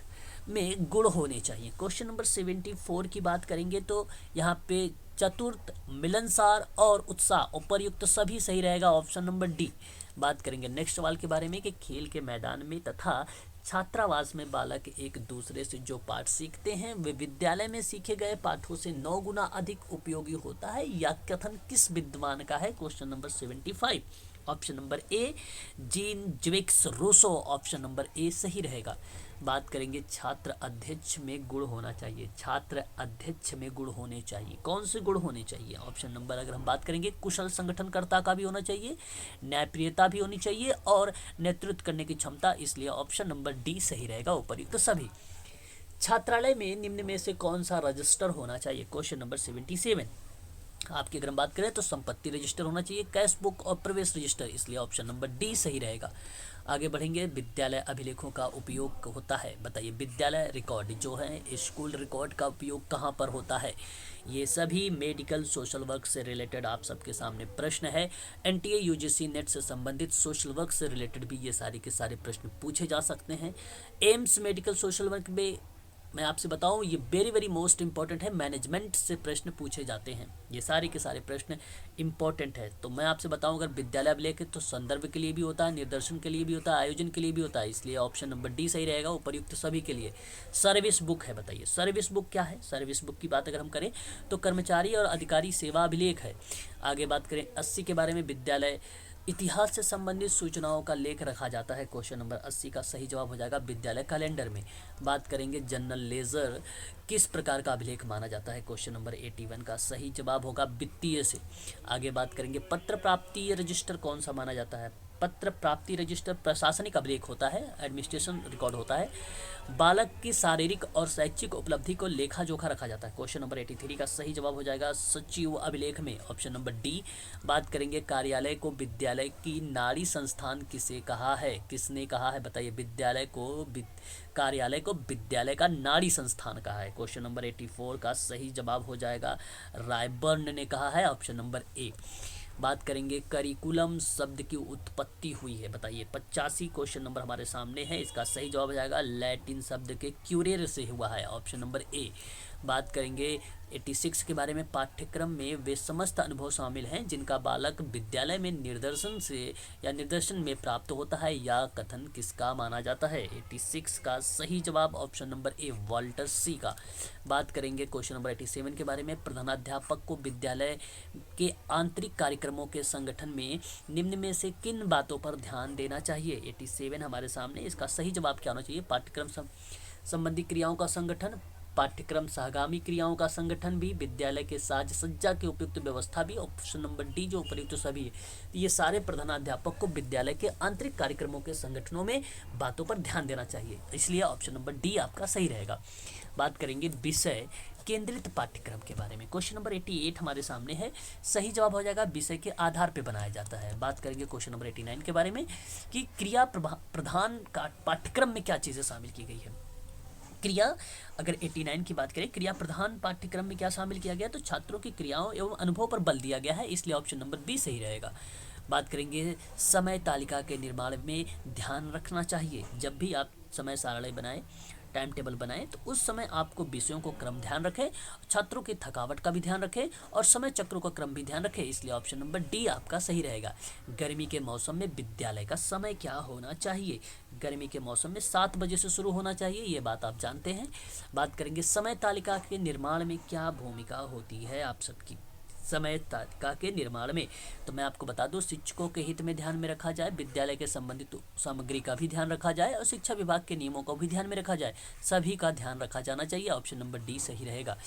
S1: में गुण होने चाहिए, क्वेश्चन नंबर 74 की बात करेंगे तो यहाँ पे चतुर्थ, मिलनसार और उत्साह, उपर्युक्त सभी सही रहेगा, ऑप्शन नंबर डी। बात करेंगे नेक्स्ट सवाल के बारे में कि खेल के मैदान में तथा छात्रावास में बालक एक दूसरे से जो पाठ सीखते हैं वे विद्यालय में सीखे गए पाठों से 9 गुना अधिक उपयोगी होता है, या कथन किस विद्वान का है? Question number 75, option number A Jean Jacques Rousseau, option number A सही रहेगा। बात करेंगे छात्र अध्यक्ष में गुण होना चाहिए, छात्र अध्यक्ष में गुण होने चाहिए, कौन से गुण होने चाहिए? ऑप्शन नंबर अगर हम बात करेंगे कुशल संगठनकर्ता का भी होना चाहिए, न्यायप्रियता भी होनी चाहिए और नेतृत्व करने की क्षमता, इसलिए ऑप्शन नंबर डी सही रहेगा, उपर्युक्त सभी। छात्रालय में निम्न में से कौन सा रजिस्टर होना चाहिए? क्वेश्चन नंबर 77, आपकी अगर हम बात करें तो संपत्ति रजिस्टर होना चाहिए, कैश बुक और प्रवेश रजिस्टर, इसलिए ऑप्शन नंबर डी सही रहेगा। आगे बढ़ेंगे, विद्यालय अभिलेखों का उपयोग होता है, बताइए विद्यालय रिकॉर्ड जो है स्कूल रिकॉर्ड का उपयोग कहाँ पर होता है? ये सभी मेडिकल सोशल वर्क से रिलेटेड आप सबके सामने प्रश्न है। एनटीए यूजीसी नेट से संबंधित सोशल वर्क से रिलेटेड भी ये सारे के सारे प्रश्न पूछे जा सकते हैं। एम्स मेडिकल सोशल वर्क में मैं आपसे बताऊं ये वेरी वेरी मोस्ट इंपॉर्टेंट है, मैनेजमेंट से प्रश्न पूछे जाते हैं, ये सारे के सारे प्रश्न इंपॉर्टेंट है। तो मैं आपसे बताऊं अगर विद्यालय अभिलेख तो संदर्भ के लिए भी होता है, निर्देशन के लिए भी होता है, आयोजन के लिए भी होता है, इसलिए ऑप्शन नंबर डी सही रहेगा, उपर्युक्त सभी के लिए। सर्विस बुक है, बताइए सर्विस बुक क्या है? सर्विस बुक की बात अगर हम करें तो कर्मचारी और अधिकारी सेवा अभिलेख है। आगे बात करें 80 के बारे में, विद्यालय इतिहास से संबंधित सूचनाओं का लेख रखा जाता है, क्वेश्चन नंबर 80 का सही जवाब हो जाएगा विद्यालय कैलेंडर में। बात करेंगे जनरल लेजर किस प्रकार का अभिलेख माना जाता है? क्वेश्चन नंबर 81 का सही जवाब होगा वित्तीय से। आगे बात करेंगे पत्र प्राप्ति रजिस्टर कौन सा माना जाता है? पत्र प्राप्ति रजिस्टर प्रशासनिक अभिलेख होता है, एडमिनिस्ट्रेशन रिकॉर्ड होता है। बालक की शारीरिक और शैक्षिक उपलब्धि को लेखा जोखा रखा जाता है, क्वेश्चन नंबर 83 का सही जवाब हो जाएगा सचिव अभिलेख में, ऑप्शन नंबर डी। बात करेंगे कार्यालय को विद्यालय की नाड़ी संस्थान किसे कहा है? किसने कहा है बताइए? विद्यालय को कार्यालय को विद्यालय का नाड़ी संस्थान कहा है, क्वेश्चन नंबर 84 का सही जवाब हो जाएगा रायबर्न ने कहा है, ऑप्शन नंबर ए। बात करेंगे करिकुलम शब्द की उत्पत्ति हुई है, बताइए 85 क्वेश्चन नंबर हमारे सामने है, इसका सही जवाब हो जाएगा लैटिन शब्द के क्यूरेर से हुआ है, ऑप्शन नंबर ए। बात करेंगे 86 के बारे में, पाठ्यक्रम में वे समस्त अनुभव शामिल हैं जिनका बालक विद्यालय में निर्देशन से या निर्देशन में प्राप्त होता है, या कथन किसका माना जाता है? 86 का सही जवाब ऑप्शन नंबर ए वॉल्टर सी का। बात करेंगे क्वेश्चन नंबर 87 के बारे में, प्रधानाध्यापक को विद्यालय के आंतरिक कार्यक्रमों के संगठन में निम्न में से किन बातों पर ध्यान देना चाहिए? 87 हमारे सामने, इसका सही जवाब क्या होना चाहिए? पाठ्यक्रम संबंधी क्रियाओं का संगठन, पाठ्यक्रम सहगामी क्रियाओं का संगठन भी, विद्यालय के साज सज्जा की उपयुक्त व्यवस्था भी, ऑप्शन नंबर डी जो उपयुक्त सभी है। तो ये सारे प्रधानाध्यापक को विद्यालय के आंतरिक कार्यक्रमों के संगठनों में बातों पर ध्यान देना चाहिए, इसलिए ऑप्शन नंबर डी आपका सही रहेगा। बात करेंगे विषय केंद्रित पाठ्यक्रम के बारे में, क्वेश्चन नंबर 88 हमारे सामने है, सही जवाब हो जाएगा विषय के आधार पर बनाया जाता है। बात करेंगे क्वेश्चन नंबर 89 के बारे में कि क्रिया प्रधान का पाठ्यक्रम में क्या चीज़ें शामिल की गई है? क्रिया अगर 89 की बात करें, क्रिया प्रधान पाठ्यक्रम में क्या शामिल किया गया? तो छात्रों की क्रियाओं एवं अनुभव पर बल दिया गया है, इसलिए ऑप्शन नंबर बी सही रहेगा। बात करेंगे समय तालिका के निर्माण में ध्यान रखना चाहिए, जब भी आप समय सारणी बनाएं, टाइम टेबल बनाएं तो उस समय आपको विषयों को क्रम ध्यान रखें, छात्रों की थकावट का भी ध्यान रखें और समय चक्रों का क्रम भी ध्यान रखें, इसलिए ऑप्शन नंबर डी आपका सही रहेगा। गर्मी के मौसम में विद्यालय का समय क्या होना चाहिए? गर्मी के मौसम में 7 बजे से शुरू होना चाहिए, ये बात आप जानते हैं। बात करेंगे समय तालिका के निर्माण में क्या भूमिका होती है आप सबकी? समय तालिका के निर्माण में तो मैं आपको बता दूं, शिक्षकों के हित में ध्यान में रखा जाए, विद्यालय के संबंधित सामग्री का भी ध्यान रखा जाए और शिक्षा विभाग के नियमों को भी ध्यान में रखा जाए, सभी का ध्यान रखा जाना चाहिए, ऑप्शन नंबर डी सही रहेगा।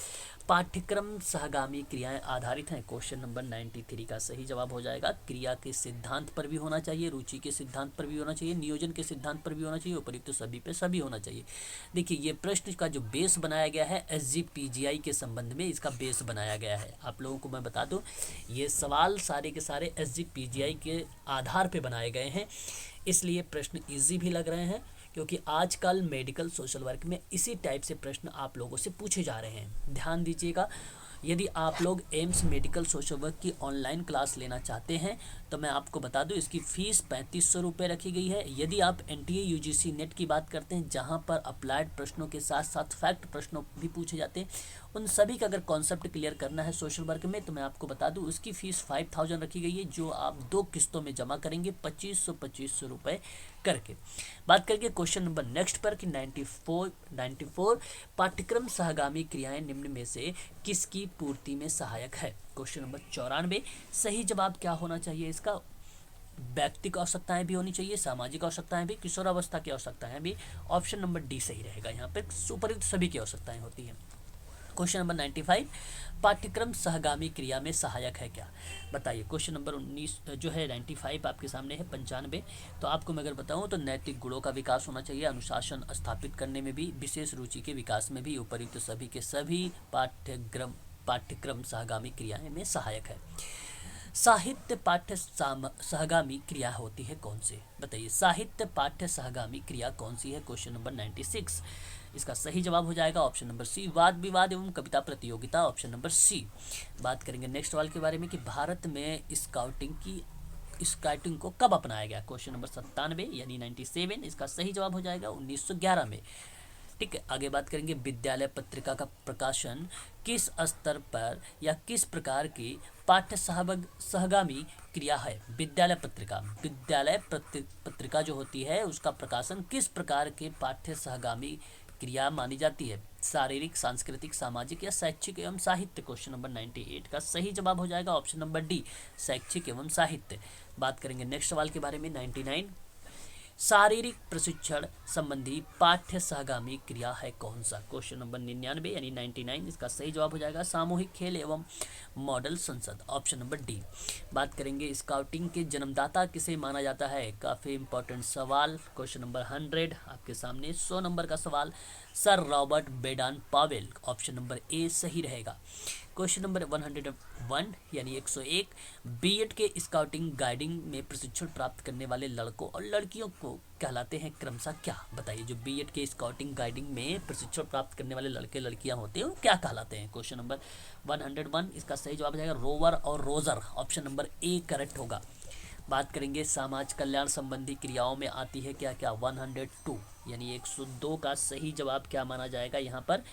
S1: पाठ्यक्रम सहगामी क्रियाएं आधारित हैं, क्वेश्चन नंबर 93 का सही जवाब हो जाएगा। क्रिया के सिद्धांत पर भी होना चाहिए, रुचि के सिद्धांत पर भी होना चाहिए, नियोजन के सिद्धांत पर भी होना चाहिए, उपयुक्त सभी पे सभी होना चाहिए। देखिए ये प्रश्न का जो बेस बनाया गया है SGPGI के संबंध में, इसका बेस बनाया गया है। आप लोगों को मैं बता दूं, ये सवाल सारे के सारे SGPGI के आधार पे बनाए गए हैं, इसलिए प्रश्न इजी भी लग रहे हैं, क्योंकि आजकल मेडिकल सोशल वर्क में इसी टाइप से प्रश्न आप लोगों से पूछे जा रहे हैं। ध्यान दीजिएगा, यदि आप लोग एम्स मेडिकल सोशल वर्क की ऑनलाइन क्लास लेना चाहते हैं तो मैं आपको बता दूं, इसकी फ़ीस 3500 रुपये रखी गई है। यदि आप NTA UGC नेट की बात करते हैं, जहां पर अप्लाइड प्रश्नों के साथ साथ फैक्ट प्रश्नों भी पूछे जाते हैं, उन सभी का अगर कॉन्सेप्ट क्लियर करना है सोशल वर्क में तो मैं आपको बता दूं उसकी फ़ीस 5000 रखी गई है, जो आप 2 किस्तों में जमा करेंगे 2500 रुपये करके। बात करेंगे क्वेश्चन नंबर नेक्स्ट पर कि 94 पाठ्यक्रम सहगामी क्रियाएं निम्न में से किसकी पूर्ति में सहायक है। क्वेश्चन नंबर 94 सही जवाब क्या होना चाहिए इसका। व्यक्तिगत आवश्यकताएं भी होनी चाहिए, सामाजिक आवश्यकताएं भी, किशोरावस्था की आवश्यकताएं भी। ऑप्शन नंबर डी सही रहेगा, यहाँ पे सुपरयुक्त सभी की आवश्यकताएं होती हैं। क्वेश्चन नंबर 95 पाठ्यक्रम सहगामी क्रिया में सहायक है क्या, बताइए। क्वेश्चन नंबर 19 जो है 95 आपके सामने है 95। तो आपको मैं अगर बताऊं तो नैतिक गुणों का विकास होना चाहिए, अनुशासन स्थापित करने में भी, विशेष रुचि के विकास में भी उपयुक्त सभी के सभी पाठ्यक्रम सहगामी क्रियाएं में सहायक है। साहित्य पाठ्य सहगामी क्रिया होती है कौन सी, बताइए। साहित्य पाठ्य सहगामी क्रिया कौन सी है। क्वेश्चन नंबर 96 इसका सही जवाब हो जाएगा ऑप्शन नंबर सी, वाद विवाद एवं कविता प्रतियोगिता, ऑप्शन नंबर सी। बात करेंगे नेक्स्ट सवाल के बारे में कि भारत में स्काउटिंग को कब अपनाया गया। क्वेश्चन नंबर 97 यानी 97 इसका सही जवाब हो जाएगा 1911 में। ठीक है, आगे बात करेंगे विद्यालय पत्रिका का प्रकाशन किस स्तर पर या किस प्रकार की पाठ्य सहगामी क्रिया है। विद्यालय पत्रिका जो होती है उसका प्रकाशन किस प्रकार के पाठ्य सहगामी क्रिया मानी जाती है। शारीरिक, सांस्कृतिक, सामाजिक या शैक्षिक एवं साहित्य। क्वेश्चन नंबर 98 का सही जवाब हो जाएगा ऑप्शन नंबर डी, शैक्षिक एवं साहित्य। बात करेंगे नेक्स्ट सवाल के बारे में 99 शारीरिक प्रशिक्षण संबंधी पाठ्य सहगामी क्रिया है कौन सा। क्वेश्चन नंबर 99 यानी 99 इसका सही जवाब हो जाएगा सामूहिक खेल एवं मॉडल संसद, ऑप्शन नंबर डी। बात करेंगे स्काउटिंग के जन्मदाता किसे माना जाता है, काफ़ी इंपॉर्टेंट सवाल। क्वेश्चन नंबर 100 आपके सामने 100 नंबर का सवाल, sir Robert Baden Powell, option number A सही रहेगा। क्वेश्चन नंबर 101 यानी 101 बीएड के स्काउटिंग गाइडिंग में प्रशिक्षण प्राप्त करने वाले लड़कों और लड़कियों को कहलाते हैं क्रमशः क्या, बताइए। जो बीएड के स्काउटिंग गाइडिंग में प्रशिक्षण प्राप्त करने वाले लड़के लड़कियां होते हैं वो क्या कहलाते हैं। क्वेश्चन नंबर 101 इसका सही जवाब हो जाएगा रोवर और Roger, option number A correct होगा। बात करेंगे समाज कल्याण संबंधी क्रियाओं में आती है क्या क्या, 102 यानी 102 का सही जवाब क्या माना जाएगा यहाँ पर।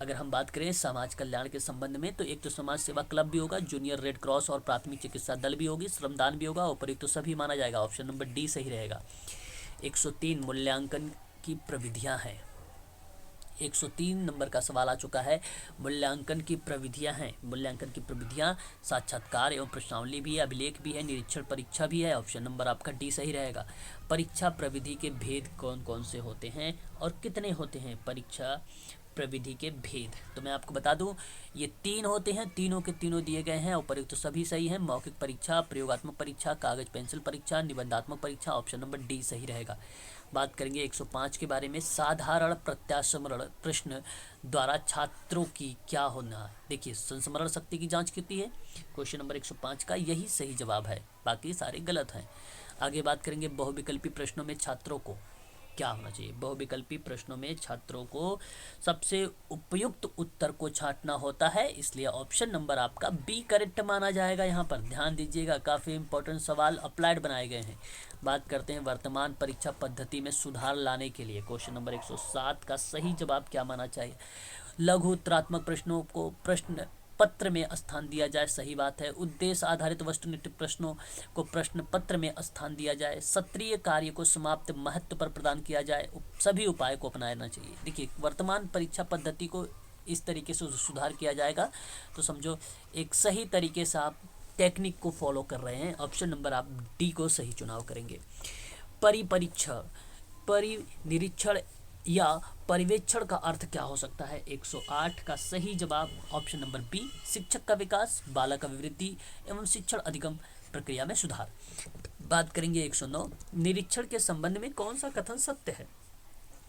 S1: अगर हम बात करें समाज कल्याण के संबंध में तो एक तो समाज सेवा क्लब भी होगा, जूनियर रेड क्रॉस और प्राथमिक चिकित्सा दल भी होगी, श्रमदान भी होगा, उपयुक्त तो सभी माना जाएगा, ऑप्शन नंबर डी सही रहेगा। 103 मूल्यांकन की प्रविधियां हैं, 103 नंबर का सवाल आ चुका है। मूल्यांकन की प्रविधियां हैं, मूल्यांकन की प्रविधियां साक्षात्कार एवं प्रश्नावली भी है, अभिलेख भी है, निरीक्षण परीक्षा भी है, ऑप्शन नंबर आपका डी सही रहेगा। परीक्षा प्रविधि के भेद कौन कौन से होते हैं और कितने होते हैं। परीक्षा प्रविधि के भेद तो मैं आपको बता दूं ये 3 होते हैं, तीनों के तीनों दिए गए हैं, उपयुक्त तो सभी सही हैं। मौखिक परीक्षा, प्रयोगात्मक परीक्षा, कागज पेंसिल परीक्षा, निबंधात्मक परीक्षा, ऑप्शन नंबर डी सही रहेगा। बात करेंगे 105 के बारे में, साधारण प्रत्यास्मरण प्रश्न द्वारा छात्रों की क्या होना है। देखिए संस्मरण शक्ति की जांच होती है, क्वेश्चन नंबर 105 का यही सही जवाब है, बाकी सारे गलत हैं। आगे बात करेंगे बहुविकल्पी प्रश्नों में छात्रों को क्या होना चाहिए। बहुविकल्पी प्रश्नों में छात्रों को सबसे उपयुक्त उत्तर को छांटना होता है, इसलिए ऑप्शन नंबर आपका बी करेक्ट माना जाएगा। यहाँ पर ध्यान दीजिएगा, काफ़ी इंपॉर्टेंट सवाल अप्लाइड बनाए गए हैं। बात करते हैं वर्तमान परीक्षा पद्धति में सुधार लाने के लिए, क्वेश्चन नंबर 107 का सही जवाब क्या माना चाहिए। लघु उत्तरात्मक प्रश्नों को प्रश्न पत्र में स्थान दिया जाए, सही बात है। उद्देश्य आधारित वस्तुनिष्ठ प्रश्नों को प्रश्न पत्र में स्थान दिया जाए। सत्रीय कार्य को समाप्त महत्व पर प्रदान किया जाए, सभी उपाय को अपनाना चाहिए। देखिए वर्तमान परीक्षा पद्धति को इस तरीके से सुधार किया जाएगा तो समझो एक सही तरीके से आप टेक्निक को फॉलो कर रहे हैं, ऑप्शन नंबर आप डी को सही चुनाव करेंगे। परिनिरीक्षण या पर्यवेक्षण का अर्थ क्या हो सकता है। 108 का सही जवाब ऑप्शन नंबर बी, शिक्षक का विकास, बालक का वृद्धि एवं शिक्षण अधिगम प्रक्रिया में सुधार। बात करेंगे 109 निरीक्षण के संबंध में कौन सा कथन सत्य है।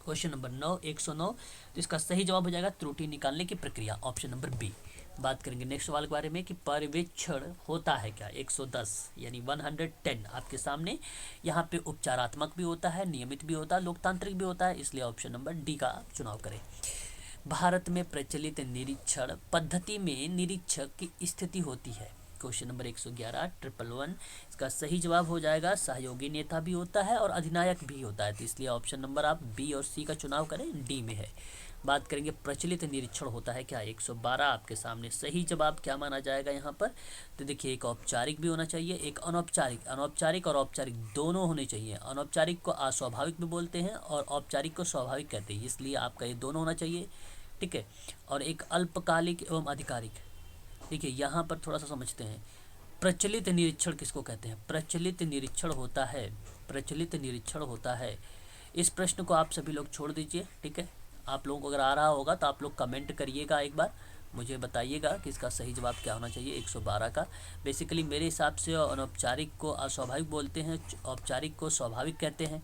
S1: क्वेश्चन नंबर 109 तो इसका सही जवाब हो जाएगा त्रुटि निकालने की प्रक्रिया, ऑप्शन नंबर बी। बात करेंगे नेक्स्ट सवाल के बारे में कि पर्यवेक्षण होता है क्या। 110 यानी 110 आपके सामने, यहाँ पे उपचारात्मक भी होता है, नियमित भी होता है, लोकतांत्रिक भी होता है, इसलिए ऑप्शन नंबर डी का चुनाव करें। भारत में प्रचलित निरीक्षण पद्धति में निरीक्षक की स्थिति होती है। क्वेश्चन नंबर 111 111 इसका सही जवाब हो जाएगा सहयोगी नेता भी होता है और अधिनायक भी होता है, तो इसलिए ऑप्शन नंबर आप बी और सी का चुनाव करें, डी में है। बात करेंगे प्रचलित निरीक्षण होता है क्या, 112 आपके सामने सही जवाब क्या माना जाएगा यहाँ पर। तो देखिए एक औपचारिक भी होना चाहिए, एक अनौपचारिक, अनौपचारिक और औपचारिक दोनों होने चाहिए। अनौपचारिक को अस्वाभाविक भी बोलते हैं और औपचारिक को स्वाभाविक कहते हैं, इसलिए आपका ये दोनों होना चाहिए, ठीक है। और एक अल्पकालिक एवं आधिकारिक। देखिए यहाँ पर थोड़ा सा समझते हैं, प्रचलित निरीक्षण किसको कहते हैं। प्रचलित निरीक्षण होता है, प्रचलित निरीक्षण होता है। इस प्रश्न को आप सभी लोग छोड़ दीजिए, ठीक है। आप लोगों को अगर आ रहा होगा तो आप लोग कमेंट करिएगा, एक बार मुझे बताइएगा कि इसका सही जवाब क्या होना चाहिए 112 का। बेसिकली मेरे हिसाब से अनौपचारिक को अस्वाभाविक बोलते हैं, औपचारिक को स्वाभाविक कहते हैं,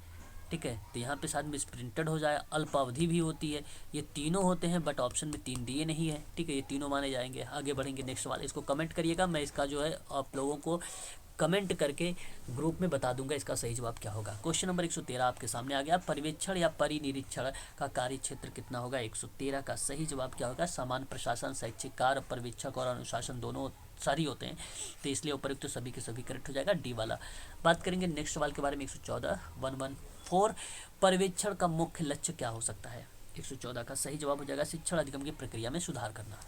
S1: ठीक है। तो यहाँ पे साथ में प्रिंटेड हो जाए, अल्पावधि भी होती है, ये तीनों होते हैं, बट ऑप्शन में 3 दिए नहीं है, ठीक है। ये तीनों माने जाएंगे। आगे बढ़ेंगे नेक्स्ट सवाल, इसको कमेंट करिएगा, मैं इसका जो है आप लोगों को कमेंट करके ग्रुप में बता दूंगा इसका सही जवाब क्या होगा। क्वेश्चन नंबर 113 आपके सामने आ गया, पर्यवेक्षण या परिनिरीक्षण का कार्य क्षेत्र कितना होगा। 113 का सही जवाब क्या होगा। सामान्य प्रशासन, शैक्षिक कार्य, पर्यवेक्षक और अनुशासन दोनों सारी होते हैं, तो इसलिए उपयुक्त तो सभी के सभी करेक्ट हो जाएगा, डी वाला। बात करेंगे नेक्स्ट सवाल के बारे में, 114 पर्यवेक्षण का मुख्य लक्ष्य क्या हो सकता है। 114 का सही जवाब हो जाएगा शिक्षण अधिगम की प्रक्रिया में सुधार करना।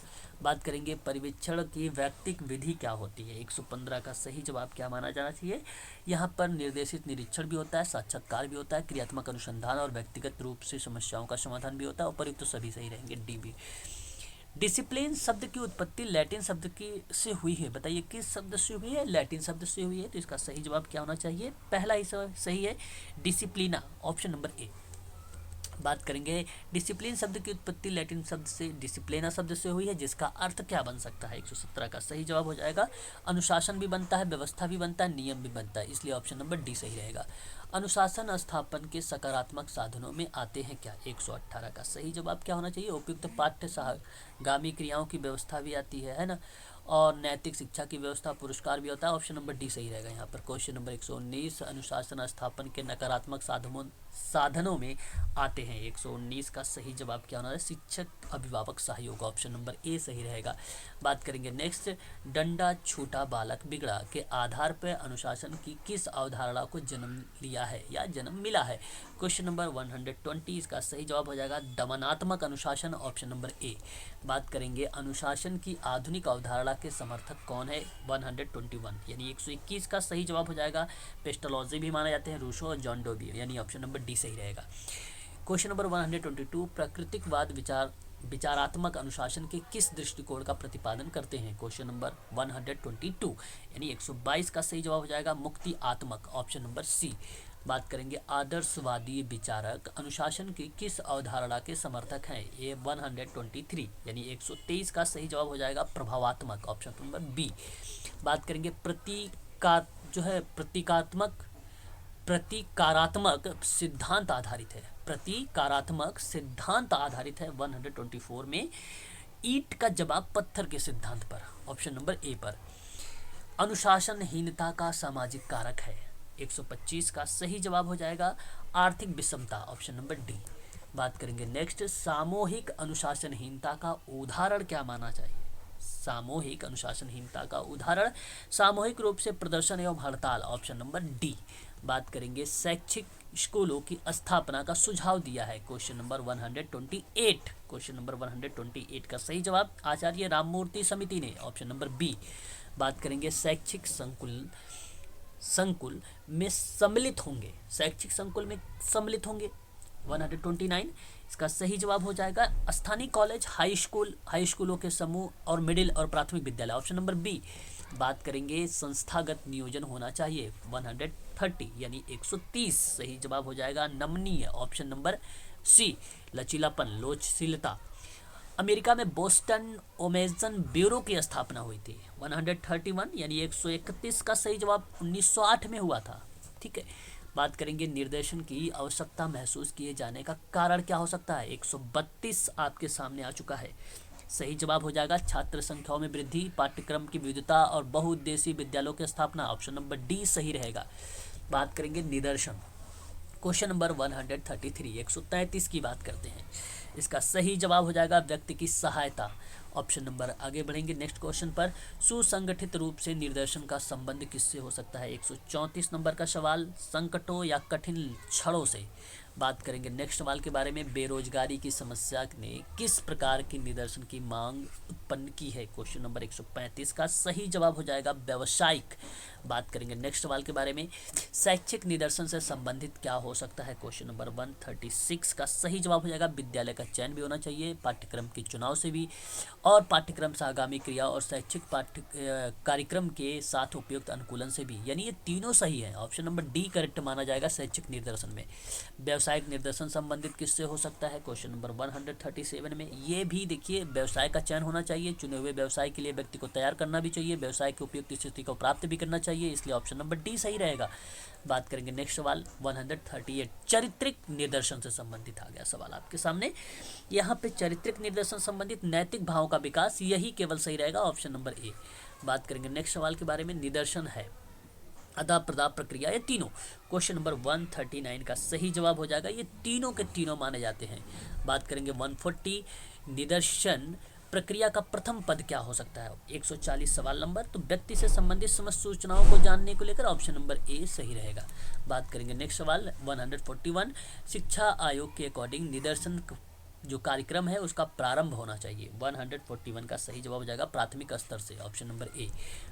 S1: बात करेंगे पर्यवेक्षण की वैयक्तिक विधि क्या होती है। 115 का सही जवाब क्या माना जाना चाहिए। यहाँ पर निर्देशित निरीक्षण भी होता है, साक्षात्कार भी होता है, क्रियात्मक अनुसंधान और व्यक्तिगत रूप से समस्याओं का समाधान भी होता है। उपयुक्त तो सभी सही रहेंगे, डी भी। डिसिप्लिन शब्द की उत्पत्ति लैटिन शब्द की से हुई है, बताइए किस शब्द से हुई है। लैटिन शब्द से हुई है, तो इसका सही जवाब क्या होना चाहिए। पहला ही सही है, डिसिप्लिना, ऑप्शन नंबर ए। बात करेंगे डिसिप्लिन शब्द की उत्पत्ति लैटिन शब्द से डिसिप्लिना शब्द से हुई है, जिसका अर्थ क्या बन सकता है। 117 का सही जवाब हो जाएगा अनुशासन भी बनता है, व्यवस्था भी बनता है, नियम भी बनता है, इसलिए ऑप्शन नंबर डी सही रहेगा। अनुशासन स्थापन के सकारात्मक साधनों में आते हैं क्या। 118 का सही जवाब क्या होना चाहिए। उपयुक्त पाठ्य सहगामी क्रियाओं की व्यवस्था भी आती है ना, और नैतिक शिक्षा की व्यवस्था, पुरस्कार भी होता है, ऑप्शन नंबर डी सही रहेगा यहाँ पर। क्वेश्चन नंबर 119 अनुशासन स्थापन के नकारात्मक साधनों में आते हैं। 119 का सही जवाब क्या होना है। शिक्षक अभिभावक सहयोग, ऑप्शन नंबर ए सही रहेगा। बात करेंगे नेक्स्ट, डंडा छूटा बालक बिगड़ा के आधार पर अनुशासन की किस अवधारणा को जन्म लिया है या जन्म मिला है। क्वेश्चन नंबर 120 इसका सही जवाब हो जाएगा दमनात्मक अनुशासन, ऑप्शन नंबर ए। बात करेंगे अनुशासन की आधुनिक अवधारणा के समर्थक कौन है। 121 यानी 121 का सही जवाब हो जाएगा पेस्टोलॉजी भी माने जाते हैं, रूसो और जॉन डोबी, यानी ऑप्शन नंबर डी सही रहेगा। क्वेश्चन नंबर 122 प्राकृतिकवाद विचारात्मक अनुशासन के किस दृष्टिकोण का प्रतिपादन करते हैं। क्वेश्चन नंबर 122 यानी 122 का सही जवाब हो जाएगा मुक्ति आत्मक, ऑप्शन नंबर सी। बात करेंगे आदर्शवादी विचारक अनुशासन की किस अवधारणा के समर्थक हैं। ये 123 यानी 123 का सही जवाब हो जाएगा प्रभावात्मक, ऑप्शन नंबर बी। बात करेंगे प्रतीकात्मक सिद्धांत आधारित है, प्रतीकात्मक सिद्धांत आधारित है 124 में ईंट का जवाब पत्थर के सिद्धांत पर, ऑप्शन नंबर ए पर। अनुशासनहीनता का सामाजिक कारक है। 125 का सही जवाब हो जाएगा आर्थिक विषमता, ऑप्शन नंबर डी। बात करेंगे नेक्स्ट, सामूहिक अनुशासनहीनता का उदाहरण क्या माना चाहिए। सामूहिक अनुशासनहीनता का उदाहरण सामूहिक रूप से प्रदर्शन एवं हड़ताल, ऑप्शन नंबर डी। बात करेंगे शैक्षिक स्कूलों की स्थापना का सुझाव दिया है। क्वेश्चन नंबर 128, क्वेश्चन नंबर 128 का सही जवाब आचार्य राममूर्ति समिति ने, ऑप्शन नंबर बी। बात करेंगे शैक्षिक संकुल में सम्मिलित होंगे, शैक्षिक संकुल में सम्मिलित होंगे 129 इसका सही जवाब हो जाएगा स्थानीय कॉलेज, हाई स्कूलों के समूह और मिडिल और प्राथमिक विद्यालय, ऑप्शन नंबर बी। बात करेंगे संस्थागत नियोजन होना चाहिए 130 यानी 130 सही जवाब हो जाएगा नमनीय, ऑप्शन नंबर सी। लचीलापन, लोचशीलता। अमेरिका में बोस्टन ओमेजन ब्यूरो की स्थापना हुई थी 131 यानी 131 का सही जवाब 1908 में हुआ था, ठीक है। बात करेंगे निर्देशन की आवश्यकता महसूस किए जाने का कारण क्या हो सकता है। 132 आपके सामने आ चुका है, सही जवाब हो जाएगा छात्र संख्याओं में वृद्धि, पाठ्यक्रम की विविधता और बहुउद्देशीय विद्यालयों की स्थापना, ऑप्शन नंबर डी सही रहेगा। बात करेंगे निदर्शन, क्वेश्चन नंबर 133 133 की बात करते हैं, इसका सही जवाब हो जाएगा व्यक्ति की सहायता, ऑप्शन नंबर आगे बढ़ेंगे नेक्स्ट क्वेश्चन पर। सुसंगठित रूप से निर्देशन का संबंध किससे हो सकता है? 134 नंबर का सवाल। संकटों या कठिन क्षणों से। बात करेंगे नेक्स्ट सवाल के बारे में। बेरोजगारी की समस्या ने किस प्रकार की निदर्शन की मांग उत्पन्न की है? क्वेश्चन नंबर 135 का सही जवाब हो जाएगा व्यावसायिक। बात करेंगे नेक्स्ट सवाल के बारे में। शैक्षिक निदर्शन से संबंधित क्या हो सकता है? क्वेश्चन नंबर 136 का सही जवाब हो जाएगा विद्यालय का चयन भी होना चाहिए, पाठ्यक्रम के चुनाव से भी, और पाठ्यक्रम से आगामी क्रिया और शैक्षिक कार्यक्रम के साथ उपयुक्त अनुकूलन से भी, यानी ये तीनों सही है। ऑप्शन नंबर डी करेक्ट माना जाएगा शैक्षिक निर्देशन में। व्यवसायिक निर्देशन संबंधित किससे हो सकता है? क्वेश्चन नंबर 137 में ये भी देखिए व्यवसाय का चयन होना चाहिए, चुने हुए व्यवसाय के लिए व्यक्ति को तैयार करना भी चाहिए, व्यवसाय की उपयुक्त स्थिति को प्राप्त भी करना चाहिए, इसलिए ऑप्शन नंबर डी सही रहेगा। बात करेंगे नेक्स्ट सवाल 138 चारित्रिक निर्देशन से संबंधित आ गया सवाल आपके सामने। यहाँ पे चारित्रिक निर्देशन संबंधित नैतिक भावों का विकास, यही केवल सही रहेगा, ऑप्शन नंबर ए। बात करेंगे नेक्स्ट सवाल के बारे में। निदर्शन है अदा प्रदान प्रक्रिया, ये तीनों। क्वेश्चन नंबर 139 का सही जवाब हो जाएगा, ये तीनों के तीनों माने जाते हैं। बात करेंगे 140 निदर्शन प्रक्रिया का प्रथम पद क्या हो सकता है? 140 सवाल नंबर। तो व्यक्ति से संबंधित समस्त सूचनाओं को जानने को लेकर ऑप्शन नंबर ए सही रहेगा। बात करेंगे नेक्स्ट सवाल 141 शिक्षा आयोग के अकॉर्डिंग निदर्शन जो कार्यक्रम है उसका प्रारंभ होना चाहिए। 141 का सही जवाब हो जाएगा प्राथमिक स्तर से, ऑप्शन नंबर ए।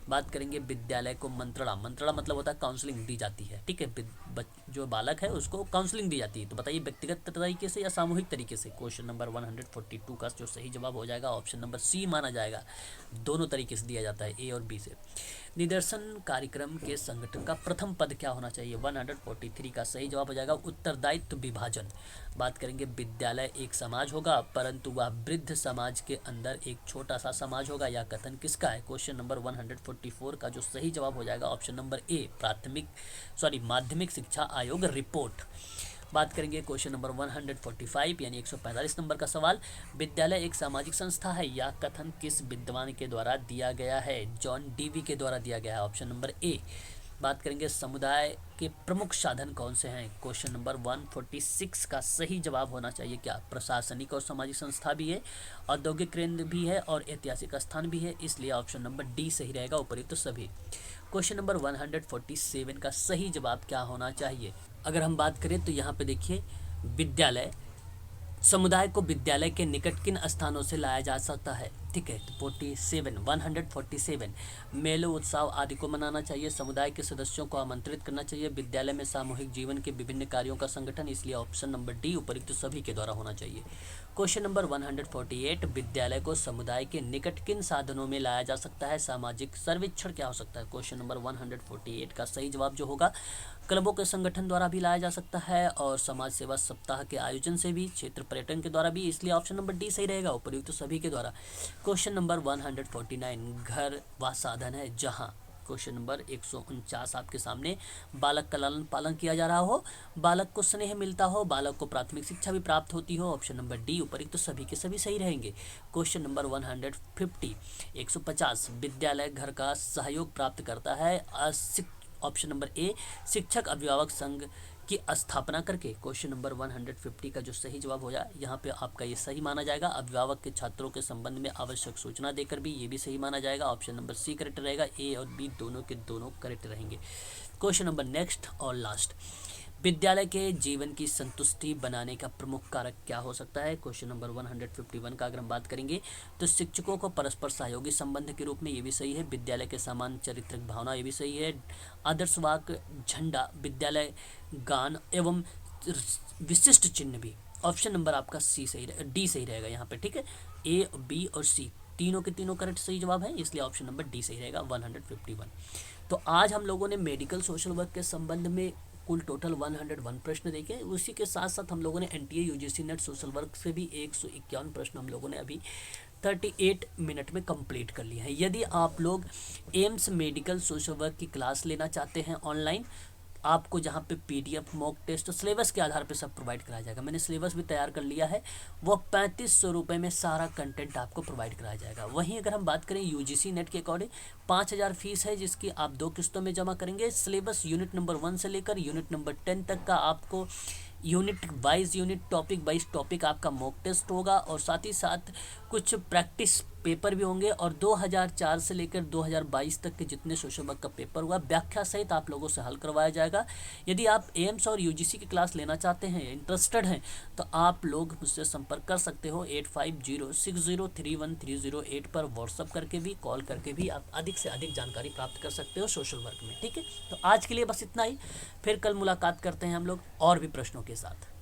S1: बात करेंगे विद्यालय को मंत्रणा, मंत्रणा मतलब होता है काउंसलिंग दी जाती है, ठीक है, जो बालक है उसको काउंसलिंग दी जाती है, तो बताइए व्यक्तिगत तरीके से या सामूहिक तरीके से? क्वेश्चन नंबर 142 का जो सही जवाब हो जाएगा ऑप्शन नंबर सी माना जाएगा, दोनों तरीके से दिया जाता है, ए और बी से। निदर्शन कार्यक्रम के संगठन का प्रथम पद क्या होना चाहिए? 143 का सही जवाब हो जाएगा उत्तरदायित्व विभाजन। बात करेंगे विद्यालय एक समाज होगा परंतु वह वृद्ध समाज के अंदर एक छोटा सा समाज होगा, यह कथन किसका है? क्वेश्चन नंबर 144 का जो सही जवाब हो जाएगा ऑप्शन नंबर ए माध्यमिक शिक्षा आयोग रिपोर्ट। बात करेंगे क्वेश्चन नंबर 145 यानी 145 नंबर का सवाल। विद्यालय एक सामाजिक संस्था है, यह कथन किस विद्वान के द्वारा दिया गया है? जॉन डीवी के द्वारा दिया गया है, ऑप्शन नंबर ए। बात करेंगे समुदाय के प्रमुख साधन कौन से हैं? क्वेश्चन नंबर 146 का सही जवाब होना चाहिए क्या? प्रशासनिक और सामाजिक संस्था भी है, औद्योगिक केंद्र भी है और ऐतिहासिक स्थान भी है, इसलिए ऑप्शन नंबर डी सही रहेगा उपयुक्त सभी। क्वेश्चन नंबर 147 का सही जवाब क्या होना चाहिए? अगर हम बात करें तो यहाँ पे देखिए विद्यालय समुदाय को विद्यालय के निकट किन स्थानों से लाया जा सकता है? ठीक है, तो 147 मेलों उत्सव आदि को मनाना चाहिए, समुदाय के सदस्यों को आमंत्रित करना चाहिए, विद्यालय में सामूहिक जीवन के विभिन्न कार्यों का संगठन, इसलिए ऑप्शन नंबर डी उपयुक्त सभी के द्वारा होना चाहिए। क्वेश्चन नंबर 148 विद्यालय को समुदाय के निकट किन साधनों में लाया जा सकता है? सामाजिक सर्वेक्षण क्या हो सकता है? क्वेश्चन नंबर 148 का सही जवाब जो होगा क्लबों के संगठन द्वारा भी लाया जा सकता है और समाज सेवा सप्ताह के आयोजन से भी, क्षेत्र पर्यटन के द्वारा भी, इसलिए ऑप्शन नंबर डी सही रहेगा उपयुक्त सभी के द्वारा। क्वेश्चन नंबर 149 घर वह साधन है जहां, क्वेश्चन नंबर 149 आपके सामने, बालक का लालन पालन किया जा रहा हो, बालक को स्नेह मिलता हो, बालक को प्राथमिक शिक्षा भी प्राप्त होती हो, ऑप्शन नंबर डी उपयुक्त सभी के सभी सही रहेंगे। क्वेश्चन नंबर 150 विद्यालय घर का सहयोग प्राप्त करता है, ऑप्शन नंबर ए शिक्षक अभिभावक संघ की स्थापना करके। क्वेश्चन नंबर 150 का जो सही जवाब हो जाए यहाँ पे आपका ये सही माना जाएगा, अभिभावक के छात्रों के संबंध में आवश्यक सूचना देकर भी, ये भी सही माना जाएगा, ऑप्शन नंबर सी करेक्ट रहेगा, ए और बी दोनों के दोनों करेक्ट रहेंगे। क्वेश्चन नंबर नेक्स्ट और लास्ट, विद्यालय के जीवन की संतुष्टि बनाने का प्रमुख कारक क्या हो सकता है? क्वेश्चन नंबर 151 का अगर हम बात करेंगे तो शिक्षकों को परस्पर सहयोगी संबंध के रूप में, ये भी सही है, विद्यालय के समान चारित्रिक भावना, ये भी सही है, आदर्शवाक झंडा, विद्यालय गान एवं विशिष्ट चिन्ह भी, ऑप्शन नंबर आपका सी सही डी सही रहेगा यहाँ पे, ठीक है, ए बी और सी तीनों के तीनों करेक्ट सही जवाब है, इसलिए ऑप्शन नंबर डी सही रहेगा 151। तो आज हम लोगों ने मेडिकल सोशल वर्क के संबंध में कुल टोटल 101 प्रश्न देखे, उसी के साथ साथ हम लोगों ने NTA UGC net social work से भी 151 प्रश्न हम लोगों ने अभी 38 मिनट में कंप्लीट कर लिए हैं। यदि आप लोग एम्स मेडिकल सोशल वर्क की क्लास लेना चाहते हैं ऑनलाइन, आपको जहाँ पे पीडीएफ मॉक टेस्ट सिलेबस के आधार पे सब प्रोवाइड कराया जाएगा, मैंने सिलेबस भी तैयार कर लिया है, वो 3500 रुपये में सारा कंटेंट आपको प्रोवाइड कराया जाएगा। वहीं अगर हम बात करें यूजीसी नेट के अकॉर्डिंग 5000 फीस है, जिसकी आप 2 किस्तों में जमा करेंगे। सिलेबस यूनिट नंबर 1 से लेकर यूनिट नंबर 10 तक का आपको unit wise unit topic wise topic आपका मॉक टेस्ट होगा और साथ ही साथ कुछ प्रैक्टिस पेपर भी होंगे और 2004 से लेकर 2022 तक के जितने सोशल वर्क का पेपर हुआ व्याख्या सहित आप लोगों से हल करवाया जाएगा। यदि आप एम्स और यूजीसी की क्लास लेना चाहते हैं, इंटरेस्टेड हैं, तो आप लोग मुझसे संपर्क कर सकते हो 8506031308 पर व्हाट्सअप करके भी, कॉल करके भी आप अधिक से अधिक जानकारी प्राप्त कर सकते हो सोशल वर्क में। ठीक है, तो आज के लिए बस इतना ही। फिर कल मुलाकात करते हैं हम लोग और भी प्रश्नों के साथ।